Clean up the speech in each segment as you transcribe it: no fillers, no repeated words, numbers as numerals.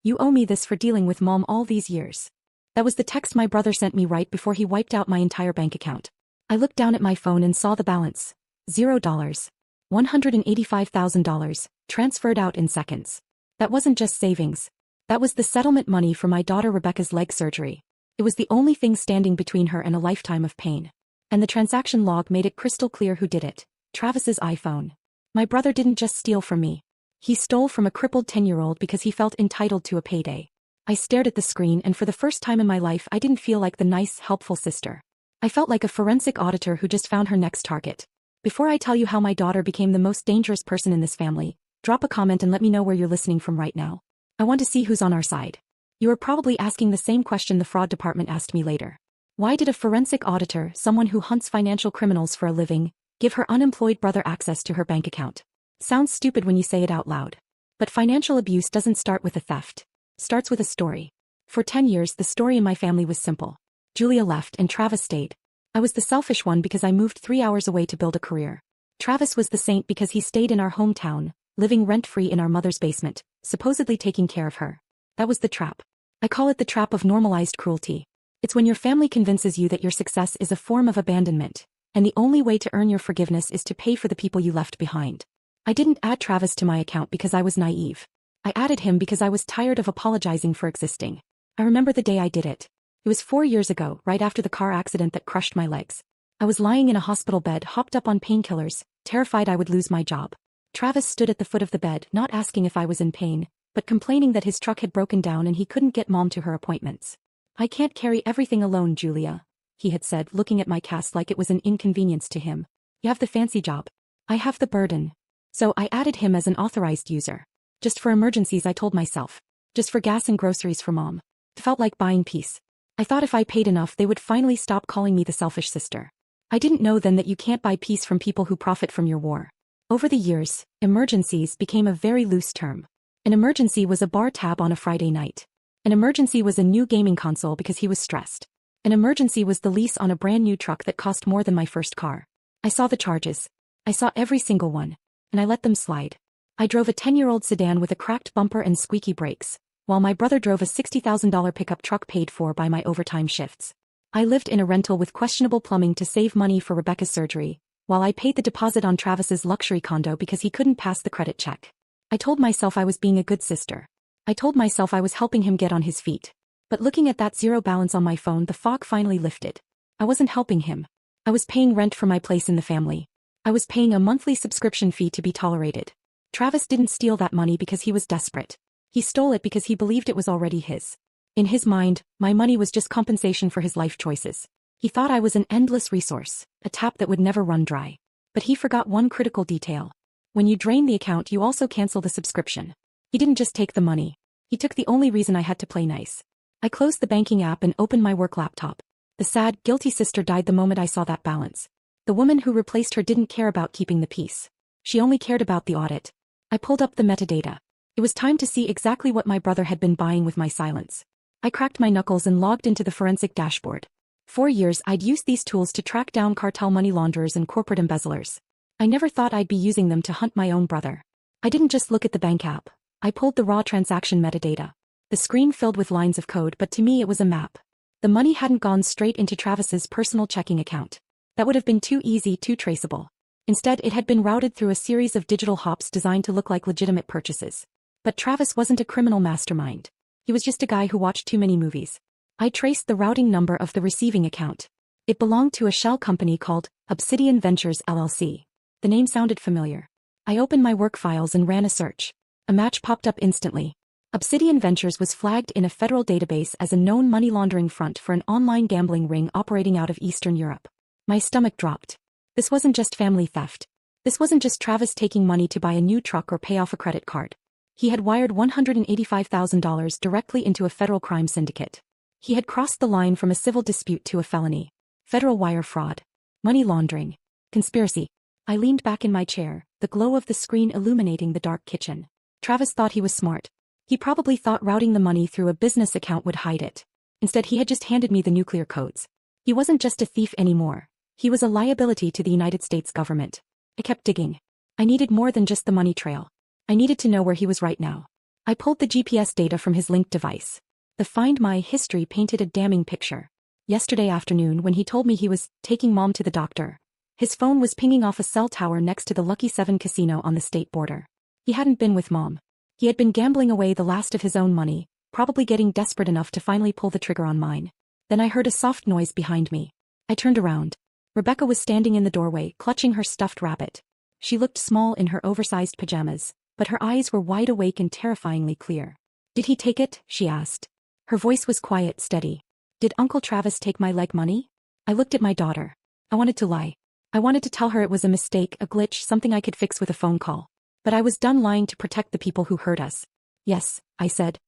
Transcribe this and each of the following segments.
You owe me this for dealing with Mom all these years. That was the text my brother sent me right before he wiped out my entire bank account. I looked down at my phone and saw the balance. $0. $185,000, transferred out in seconds. That wasn't just savings. That was the settlement money for my daughter Rebecca's leg surgery. It was the only thing standing between her and a lifetime of pain. And the transaction log made it crystal clear who did it. Travis's iPhone. My brother didn't just steal from me. He stole from a crippled 10-year-old because he felt entitled to a payday. I stared at the screen and for the first time in my life I didn't feel like the nice, helpful sister. I felt like a forensic auditor who just found her next target. Before I tell you how my daughter became the most dangerous person in this family, drop a comment and let me know where you're listening from right now. I want to see who's on our side. You are probably asking the same question the fraud department asked me later. Why did a forensic auditor, someone who hunts financial criminals for a living, give her unemployed brother access to her bank account? Sounds stupid when you say it out loud. But financial abuse doesn't start with a theft. Starts with a story. For 10 years the story in my family was simple. Julia left and Travis stayed. I was the selfish one because I moved 3 hours away to build a career. Travis was the saint because he stayed in our hometown, living rent-free in our mother's basement, supposedly taking care of her. That was the trap. I call it the trap of normalized cruelty. It's when your family convinces you that your success is a form of abandonment, and the only way to earn your forgiveness is to pay for the people you left behind. I didn't add Travis to my account because I was naive. I added him because I was tired of apologizing for existing. I remember the day I did it. It was 4 years ago, right after the car accident that crushed my legs. I was lying in a hospital bed hopped up on painkillers, terrified I would lose my job. Travis stood at the foot of the bed not asking if I was in pain, but complaining that his truck had broken down and he couldn't get Mom to her appointments. I can't carry everything alone, Julia, he had said, looking at my cast like it was an inconvenience to him. You have the fancy job. I have the burden. So I added him as an authorized user. Just for emergencies, I told myself. Just for gas and groceries for Mom. It felt like buying peace. I thought if I paid enough they would finally stop calling me the selfish sister. I didn't know then that you can't buy peace from people who profit from your war. Over the years, emergencies became a very loose term. An emergency was a bar tab on a Friday night. An emergency was a new gaming console because he was stressed. An emergency was the lease on a brand new truck that cost more than my first car. I saw the charges. I saw every single one. And I let them slide. I drove a 10-year-old sedan with a cracked bumper and squeaky brakes, while my brother drove a $60,000 pickup truck paid for by my overtime shifts. I lived in a rental with questionable plumbing to save money for Rebecca's surgery, while I paid the deposit on Travis's luxury condo because he couldn't pass the credit check. I told myself I was being a good sister. I told myself I was helping him get on his feet. But looking at that zero balance on my phone, the fog finally lifted. I wasn't helping him. I was paying rent for my place in the family. I was paying a monthly subscription fee to be tolerated. Travis didn't steal that money because he was desperate. He stole it because he believed it was already his. In his mind, my money was just compensation for his life choices. He thought I was an endless resource, a tap that would never run dry. But he forgot one critical detail. When you drain the account, you also cancel the subscription. He didn't just take the money. He took the only reason I had to play nice. I closed the banking app and opened my work laptop. The sad, guilty sister died the moment I saw that balance. The woman who replaced her didn't care about keeping the peace. She only cared about the audit. I pulled up the metadata. It was time to see exactly what my brother had been buying with my silence. I cracked my knuckles and logged into the forensic dashboard. 4 years I'd used these tools to track down cartel money launderers and corporate embezzlers. I never thought I'd be using them to hunt my own brother. I didn't just look at the bank app. I pulled the raw transaction metadata. The screen filled with lines of code, but to me it was a map. The money hadn't gone straight into Travis's personal checking account. That would have been too easy, too traceable. Instead, it had been routed through a series of digital hops designed to look like legitimate purchases. But Travis wasn't a criminal mastermind. He was just a guy who watched too many movies. I traced the routing number of the receiving account. It belonged to a shell company called Obsidian Ventures LLC. The name sounded familiar. I opened my work files and ran a search. A match popped up instantly. Obsidian Ventures was flagged in a federal database as a known money laundering front for an online gambling ring operating out of Eastern Europe. My stomach dropped. This wasn't just family theft. This wasn't just Travis taking money to buy a new truck or pay off a credit card. He had wired $185,000 directly into a federal crime syndicate. He had crossed the line from a civil dispute to a felony. Federal wire fraud. Money laundering. Conspiracy. I leaned back in my chair, the glow of the screen illuminating the dark kitchen. Travis thought he was smart. He probably thought routing the money through a business account would hide it. Instead, he had just handed me the nuclear codes. He wasn't just a thief anymore. He was a liability to the United States government. I kept digging. I needed more than just the money trail. I needed to know where he was right now. I pulled the GPS data from his linked device. The Find My history painted a damning picture. Yesterday afternoon when he told me he was taking Mom to the doctor, his phone was pinging off a cell tower next to the Lucky 7 casino on the state border. He hadn't been with Mom. He had been gambling away the last of his own money, probably getting desperate enough to finally pull the trigger on mine. Then I heard a soft noise behind me. I turned around. Rebecca was standing in the doorway, clutching her stuffed rabbit. She looked small in her oversized pajamas, but her eyes were wide awake and terrifyingly clear. "Did he take it?" she asked. Her voice was quiet, steady. "Did Uncle Travis take my leg money?" I looked at my daughter. I wanted to lie. I wanted to tell her it was a mistake, a glitch, something I could fix with a phone call. But I was done lying to protect the people who hurt us. "Yes," I said.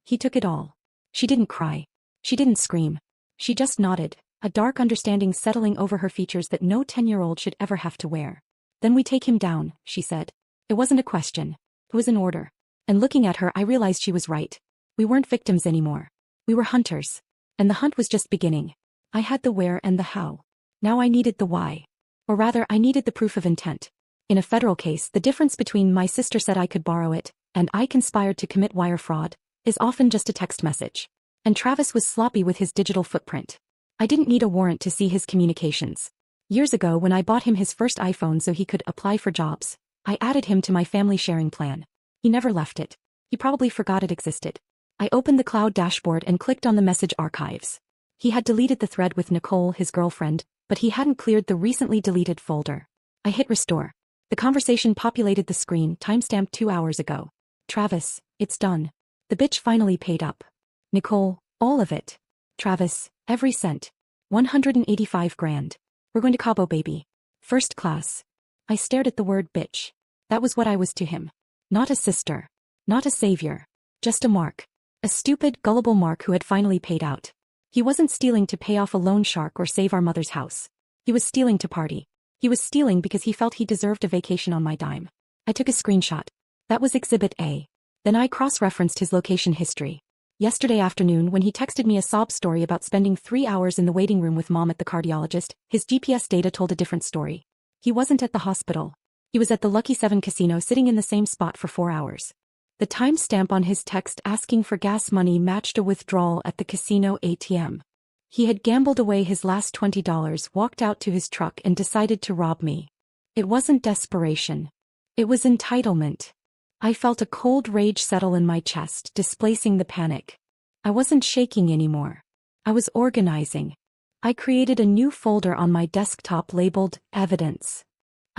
"He took it all." She didn't cry. She didn't scream. She just nodded, a dark understanding settling over her features that no 10-year-old should ever have to wear. "Then we take him down," she said. It wasn't a question. It was an order. And looking at her I realized she was right. We weren't victims anymore. We were hunters. And the hunt was just beginning. I had the where and the how. Now I needed the why. Or rather, I needed the proof of intent. In a federal case, the difference between "my sister said I could borrow it" and "I conspired to commit wire fraud" is often just a text message. And Travis was sloppy with his digital footprint. I didn't need a warrant to see his communications. Years ago when I bought him his first iPhone so he could apply for jobs, I added him to my family sharing plan. He never left it. He probably forgot it existed. I opened the cloud dashboard and clicked on the message archives. He had deleted the thread with Nicole, his girlfriend, but he hadn't cleared the recently deleted folder. I hit restore. The conversation populated the screen, timestamped 2 hours ago. "Travis, it's done. The bitch finally paid up. Nicole, all of it. Travis, every cent. 185 grand. We're going to Cabo, baby. First class." I stared at the word bitch. That was what I was to him. Not a sister. Not a savior. Just a mark. A stupid, gullible mark who had finally paid out. He wasn't stealing to pay off a loan shark or save our mother's house. He was stealing to party. He was stealing because he felt he deserved a vacation on my dime. I took a screenshot. That was Exhibit A. Then I cross-referenced his location history. Yesterday afternoon when he texted me a sob story about spending 3 hours in the waiting room with Mom at the cardiologist, his GPS data told a different story. He wasn't at the hospital. He was at the Lucky 7 casino sitting in the same spot for 4 hours. The timestamp on his text asking for gas money matched a withdrawal at the casino ATM. He had gambled away his last $20, walked out to his truck and decided to rob me. It wasn't desperation. It was entitlement. I felt a cold rage settle in my chest, displacing the panic. I wasn't shaking anymore. I was organizing. I created a new folder on my desktop labeled Evidence.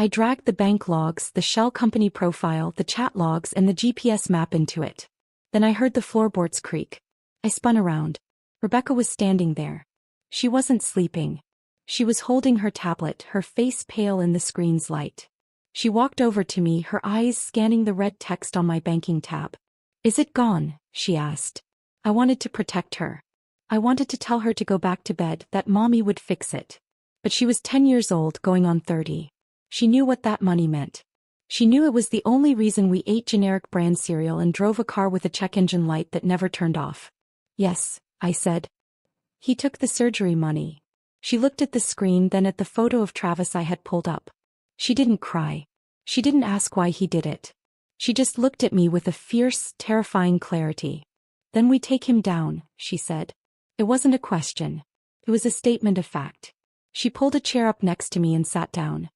I dragged the bank logs, the shell company profile, the chat logs and the GPS map into it. Then I heard the floorboards creak. I spun around. Rebecca was standing there. She wasn't sleeping. She was holding her tablet, her face pale in the screen's light. She walked over to me, her eyes scanning the red text on my banking tab. "Is it gone?" she asked. I wanted to protect her. I wanted to tell her to go back to bed, that Mommy would fix it. But she was 10 years old, going on 30. She knew what that money meant. She knew it was the only reason we ate generic brand cereal and drove a car with a check engine light that never turned off. "Yes," I said. "He took the surgery money." She looked at the screen, then at the photo of Travis I had pulled up. She didn't cry. She didn't ask why he did it. She just looked at me with a fierce, terrifying clarity. "Then we take him down," she said. It wasn't a question. It was a statement of fact. She pulled a chair up next to me and sat down.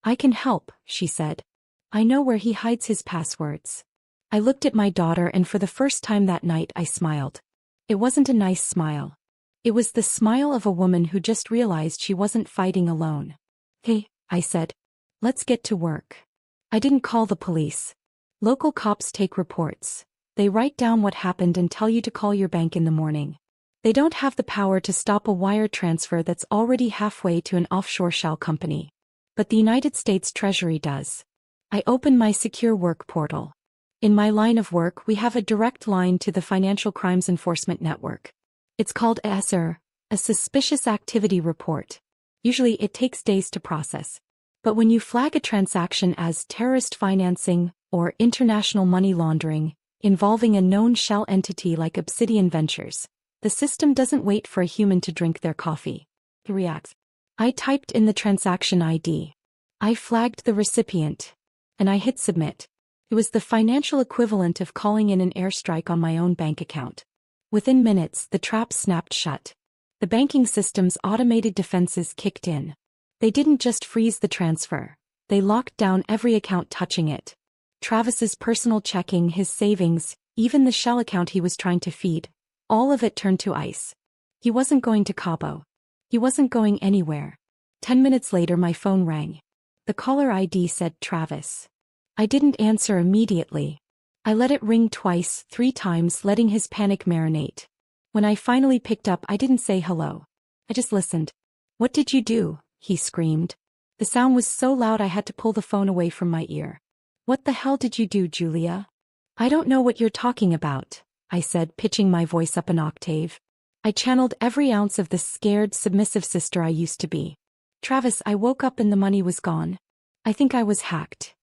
"I can help," she said. "I know where he hides his passwords." I looked at my daughter and for the first time that night I smiled. It wasn't a nice smile. It was the smile of a woman who just realized she wasn't fighting alone. "Hey," I said. "Let's get to work." I didn't call the police. Local cops take reports. They write down what happened and tell you to call your bank in the morning. They don't have the power to stop a wire transfer that's already halfway to an offshore shell company. But the United States Treasury does. I open my secure work portal. In my line of work we have a direct line to the Financial Crimes Enforcement Network. It's called SR, a Suspicious Activity Report. Usually it takes days to process. But when you flag a transaction as terrorist financing or international money laundering, involving a known shell entity like Obsidian Ventures, the system doesn't wait for a human to drink their coffee. It reacts. I typed in the transaction ID. I flagged the recipient. And I hit submit. It was the financial equivalent of calling in an airstrike on my own bank account. Within minutes, the trap snapped shut. The banking system's automated defenses kicked in. They didn't just freeze the transfer. They locked down every account touching it. Travis's personal checking, his savings, even the shell account he was trying to feed, all of it turned to ice. He wasn't going to Cabo. He wasn't going anywhere. 10 minutes later my phone rang. The caller ID said Travis. I didn't answer immediately. I let it ring twice, 3 times, letting his panic marinate. When I finally picked up, I didn't say hello. I just listened. "What did you do?" he screamed. The sound was so loud I had to pull the phone away from my ear. "What the hell did you do, Julia?" "I don't know what you're talking about," I said, pitching my voice up an octave. I channeled every ounce of the scared, submissive sister I used to be. "Travis, I woke up and the money was gone. I think I was hacked."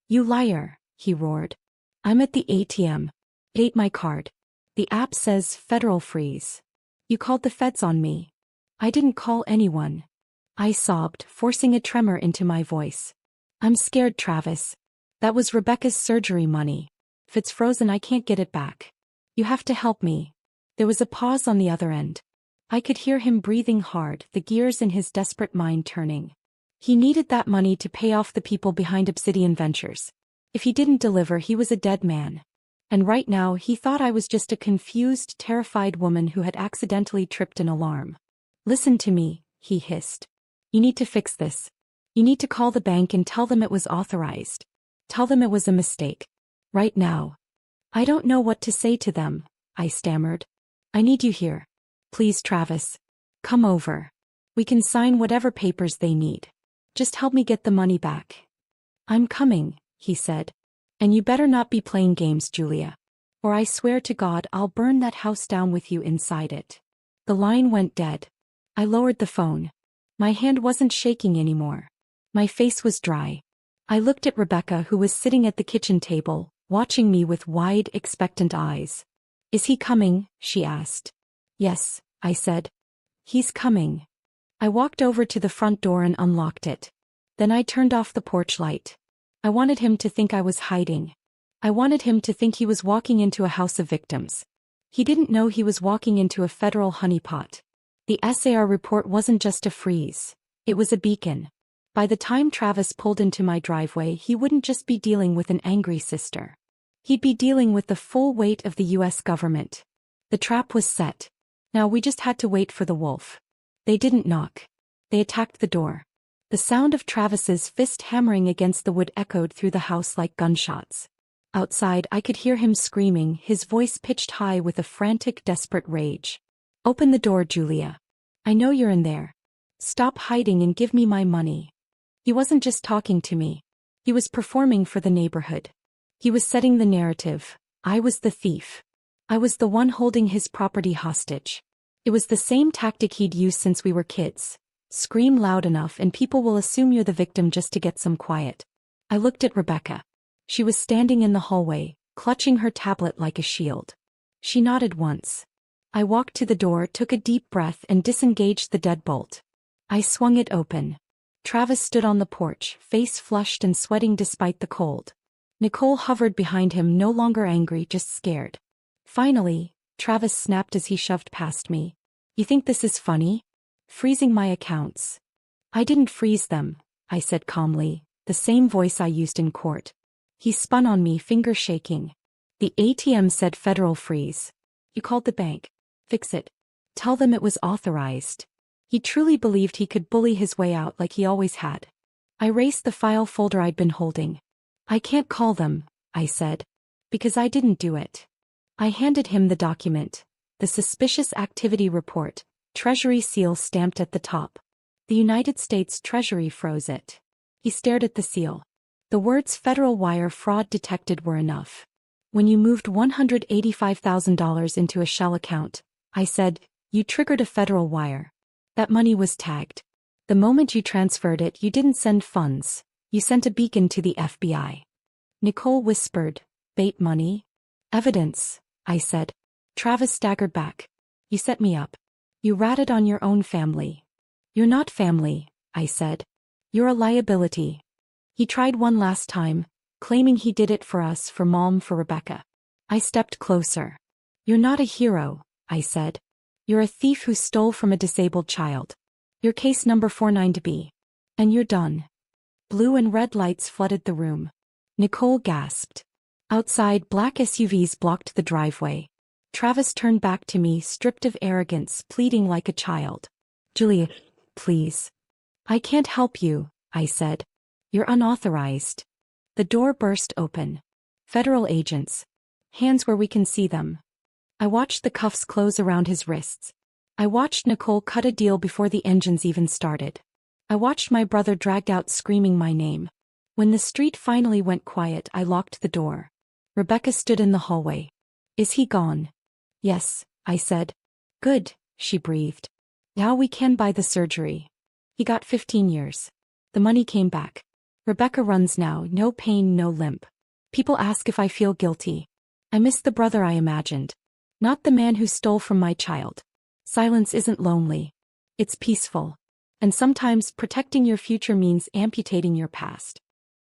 "You liar," he roared. "I'm at the ATM. It ate my card. The app says federal freeze. You called the feds on me." "I didn't call anyone." I sobbed, forcing a tremor into my voice. "I'm scared, Travis. That was Rebecca's surgery money. If it's frozen, I can't get it back. You have to help me." There was a pause on the other end. I could hear him breathing hard, the gears in his desperate mind turning. He needed that money to pay off the people behind Obsidian Ventures. If he didn't deliver, he was a dead man. And right now, he thought I was just a confused, terrified woman who had accidentally tripped an alarm. "Listen to me," he hissed. "You need to fix this. You need to call the bank and tell them it was authorized. Tell them it was a mistake. Right now." "I don't know what to say to them," I stammered. "I need you here. Please, Travis. Come over. We can sign whatever papers they need. Just help me get the money back." "I'm coming," he said. "And you better not be playing games, Julia. Or I swear to God I'll burn that house down with you inside it." The line went dead. I lowered the phone. My hand wasn't shaking anymore. My face was dry. I looked at Rebecca, who was sitting at the kitchen table, watching me with wide, expectant eyes. "Is he coming?" she asked. "Yes," I said. "He's coming." I walked over to the front door and unlocked it. Then I turned off the porch light. I wanted him to think I was hiding. I wanted him to think he was walking into a house of victims. He didn't know he was walking into a federal honeypot. The SAR report wasn't just a freeze. It was a beacon. By the time Travis pulled into my driveway, he wouldn't just be dealing with an angry sister. He'd be dealing with the full weight of the U.S. government. The trap was set. Now we just had to wait for the wolf. They didn't knock. They attacked the door. The sound of Travis's fist hammering against the wood echoed through the house like gunshots. Outside, I could hear him screaming, his voice pitched high with a frantic, desperate rage. "Open the door, Julia. I know you're in there. Stop hiding and give me my money." He wasn't just talking to me. He was performing for the neighborhood. He was setting the narrative. I was the thief. I was the one holding his property hostage. It was the same tactic he'd used since we were kids. Scream loud enough and people will assume you're the victim just to get some quiet. I looked at Rebecca. She was standing in the hallway, clutching her tablet like a shield. She nodded once. I walked to the door, took a deep breath and disengaged the deadbolt. I swung it open. Travis stood on the porch, face flushed and sweating despite the cold. Nicole hovered behind him, no longer angry, just scared. Finally, Travis snapped as he shoved past me. "You think this is funny? Freezing my accounts." "I didn't freeze them," I said calmly, the same voice I used in court. He spun on me, finger shaking. "The ATM said federal freeze. You called the bank. Fix it. Tell them it was authorized." He truly believed he could bully his way out like he always had. I raced the file folder I'd been holding. "I can't call them," I said. "Because I didn't do it." I handed him the document. The suspicious activity report, Treasury seal stamped at the top. The United States Treasury froze it. He stared at the seal. The words "federal wire fraud detected" were enough. "When you moved $185,000 into a shell account," I said, "you triggered a federal wire. That money was tagged. The moment you transferred it, you didn't send funds. You sent a beacon to the FBI." Nicole whispered, "Bait money?" "Evidence," I said. Travis staggered back. "You set me up. You ratted on your own family." "You're not family," I said. "You're a liability." He tried one last time, claiming he did it for us, for Mom, for Rebecca. I stepped closer. You're not a hero, I said. You're a thief who stole from a disabled child. You're case number 49B. And you're done. Blue and red lights flooded the room. Nicole gasped. Outside, black SUVs blocked the driveway. Travis turned back to me, stripped of arrogance, pleading like a child. Julia, please. I can't help you, I said. You're unauthorized. The door burst open. Federal agents. Hands where we can see them. I watched the cuffs close around his wrists. I watched Nicole cut a deal before the engines even started. I watched my brother dragged out screaming my name. When the street finally went quiet, I locked the door. Rebecca stood in the hallway. Is he gone? Yes, I said. Good, she breathed. Now we can buy the surgery. He got 15 years. The money came back. Rebecca runs now, no pain, no limp. People ask if I feel guilty. I miss the brother I imagined. Not the man who stole from my child. Silence isn't lonely. It's peaceful. And sometimes protecting your future means amputating your past.